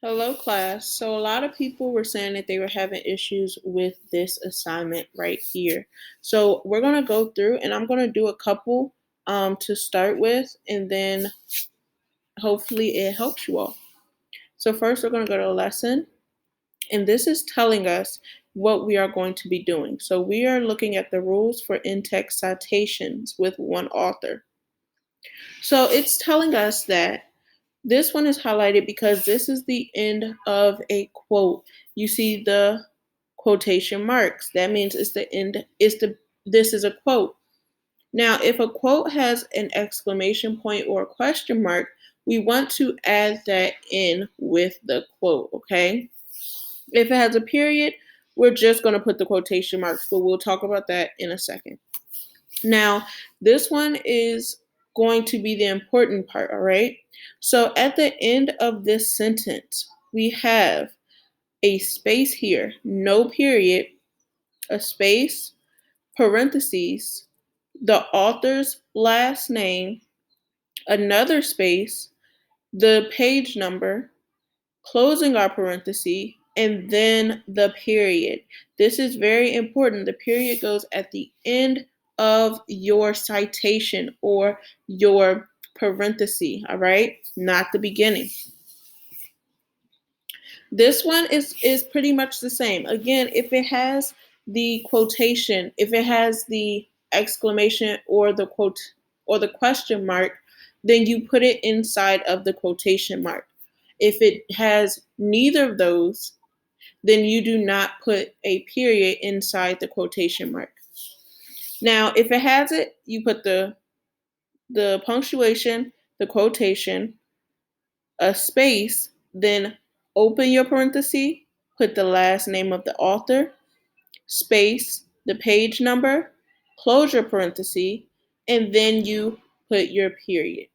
Hello, class. So, a lot of people were saying that they were having issues with this assignment right here. So, we're going to go through and I'm going to do a couple to start with, and then hopefully it helps you all. So, first, we're going to go to a lesson, and this is telling us what we are going to be doing. So, we are looking at the rules for in text citations with one author. So, it's telling us that this one is highlighted because this is the end of a quote. You see the quotation marks. That means it's the end, this is a quote. Now, if a quote has an exclamation point or a question mark, we want to add that in with the quote, okay? If it has a period, we're just going to put the quotation marks, but we'll talk about that in a second. Now, this one is going to be the important part, all right? So at the end of this sentence, we have a space here, no period, a space, parentheses, the author's last name, another space, the page number, closing our parenthesis, and then the period. This is very important. The period goes at the end of your citation or your parenthesis, all right? Not the beginning. This one is pretty much the same. Again, if it has the quotation, if it has the exclamation or the quote or the question mark, then you put it inside of the quotation mark. If it has neither of those, then you do not put a period inside the quotation mark. Now, if it has it, you put the punctuation, the quotation, a space, then open your parenthesis, put the last name of the author, space, the page number, close your parenthesis, and then you put your period.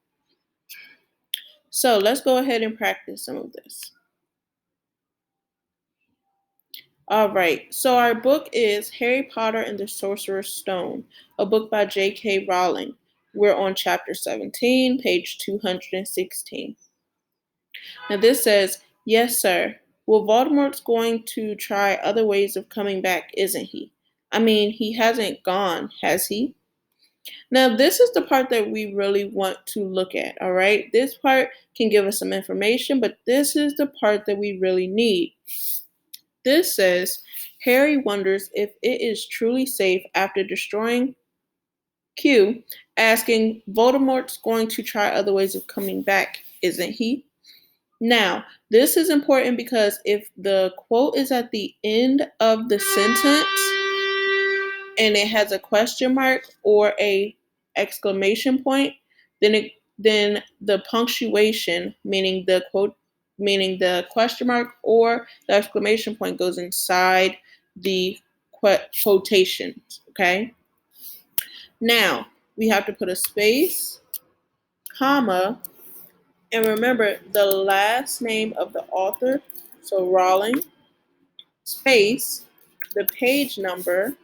So let's go ahead and practice some of this. All right, so our book is Harry Potter and the Sorcerer's Stone, a book by J.K. Rowling. We're on chapter 17, page 216. Now this says, yes, sir. Well, Voldemort's going to try other ways of coming back, isn't he? I mean, he hasn't gone, has he? Now, this is the part that we really want to look at, all right? This part can give us some information, but this is the part that we really need. This says, Harry wonders if it is truly safe after destroying Q, asking, Voldemort's going to try other ways of coming back, isn't he? Now, this is important because if the quote is at the end of the sentence and it has a question mark or a exclamation point, then the punctuation, meaning the quote, meaning the question mark or the exclamation point, goes inside the quotations. Okay. Now we have to put a space, comma, and remember the last name of the author. So Rowling, space, the page number,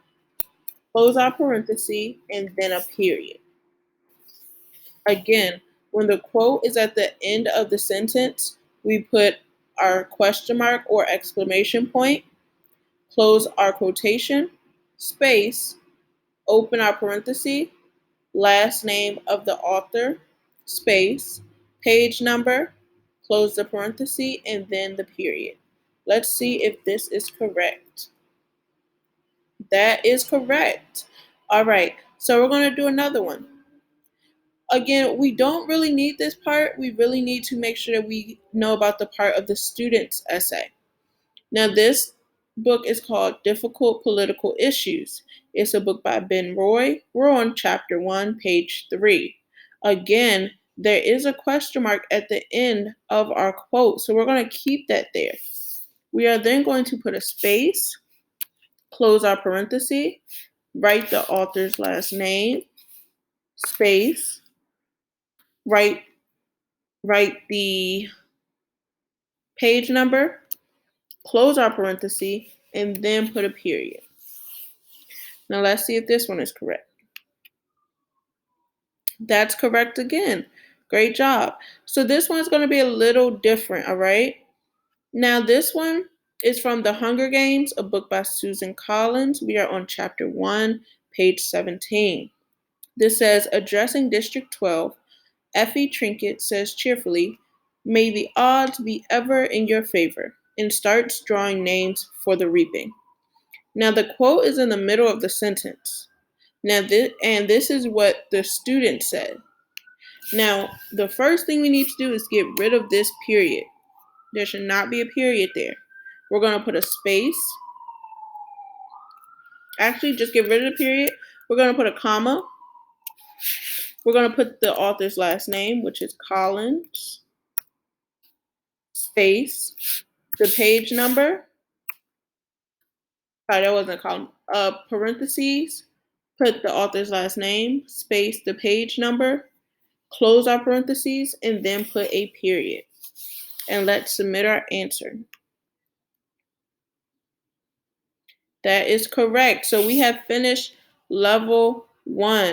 close our parenthesis, and then a period. Again, when the quote is at the end of the sentence, we put our question mark or exclamation point, close our quotation, space, open our parenthesis, last name of the author, space, page number, close the parenthesis, and then the period. Let's see if this is correct. That is correct. All right, so we're going to do another one. Again, we don't really need this part. We really need to make sure that we know about the part of the student's essay. Now, this book is called Difficult Political Issues. It's a book by Ben Roy. We're on chapter 1, page 3. Again, there is a question mark at the end of our quote, so we're going to keep that there. We are then going to put a space, close our parenthesis, write the author's last name, space, write the page number, close our parenthesis, and then put a period. Now let's see if this one is correct. That's correct again. Great job. So this one's going to be a little different, all right? Now, this one is from The Hunger Games, a book by Susan Collins. We are on chapter 1, page 17. This says, addressing District 12, Effie Trinket says cheerfully, may the odds be ever in your favor, and starts drawing names for the reaping. Now, the quote is in the middle of the sentence. Now, this is what the student said. Now, the first thing we need to do is get rid of this period. There should not be a period there. We're going to put a space. Actually, just get rid of the period. We're going to put a comma. We're going to put the author's last name, which is Collins, space, the page number. Sorry, that wasn't a column. Parentheses, put the author's last name, space, the page number, close our parentheses, and then put a period. And let's submit our answer. That is correct. So we have finished level 1.